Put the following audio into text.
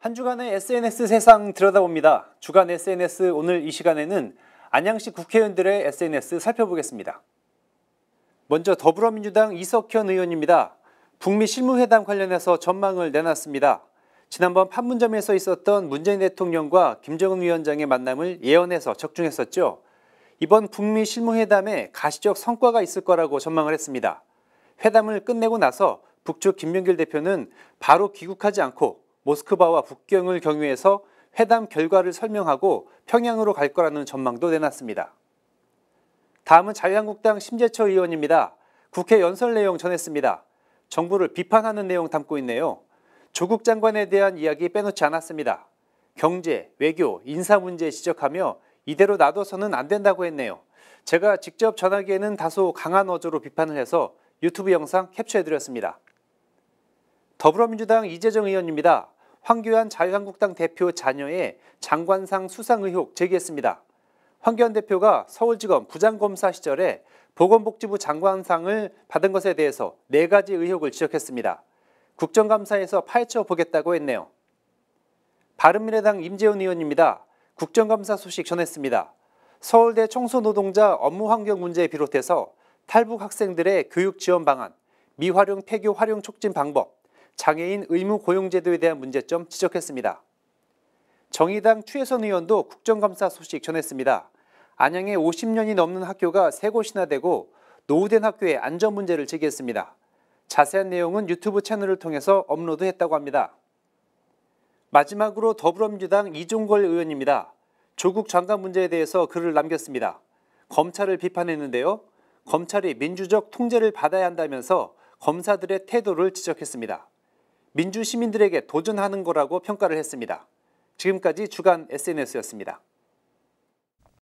한 주간의 SNS 세상 들여다봅니다. 주간 SNS 오늘 이 시간에는 안양시 국회의원들의 SNS 살펴보겠습니다. 먼저 더불어민주당 이석현 의원입니다. 북미 실무회담 관련해서 전망을 내놨습니다. 지난번 판문점에서 있었던 문재인 대통령과 김정은 위원장의 만남을 예언해서 적중했었죠. 이번 북미 실무회담에 가시적 성과가 있을 거라고 전망을 했습니다. 회담을 끝내고 나서 북측 김명길 대표는 바로 귀국하지 않고 모스크바와 북경을 경유해서 회담 결과를 설명하고 평양으로 갈 거라는 전망도 내놨습니다. 다음은 자유한국당 심재철 의원입니다. 국회 연설 내용 전했습니다. 정부를 비판하는 내용 담고 있네요. 조국 장관에 대한 이야기 빼놓지 않았습니다. 경제, 외교, 인사 문제 지적하며 이대로 놔둬서는 안 된다고 했네요. 제가 직접 전하기에는 다소 강한 어조로 비판을 해서 유튜브 영상 캡처해드렸습니다. 더불어민주당 이재정 의원입니다. 황교안 자유한국당 대표 자녀의 장관상 수상 의혹 제기했습니다. 황교안 대표가 서울지검 부장검사 시절에 보건복지부 장관상을 받은 것에 대해서 4가지 의혹을 지적했습니다. 국정감사에서 파헤쳐 보겠다고 했네요. 바른미래당 임재훈 의원입니다. 국정감사 소식 전했습니다. 서울대 청소노동자 업무환경 문제에 비롯해서 탈북 학생들의 교육 지원 방안, 미활용 폐교 활용 촉진 방법, 장애인 의무 고용제도에 대한 문제점 지적했습니다. 정의당 추혜선 의원도 국정감사 소식 전했습니다. 안양에 50년이 넘는 학교가 3곳이나 되고 노후된 학교의 안전 문제를 제기했습니다. 자세한 내용은 유튜브 채널을 통해서 업로드했다고 합니다. 마지막으로 더불어민주당 이종걸 의원입니다. 조국 장관 문제에 대해서 글을 남겼습니다. 검찰을 비판했는데요. 검찰이 민주적 통제를 받아야 한다면서 검사들의 태도를 지적했습니다. 민주 시민들에게 도전하는 거라고 평가를 했습니다. 지금까지 주간 SNS였습니다.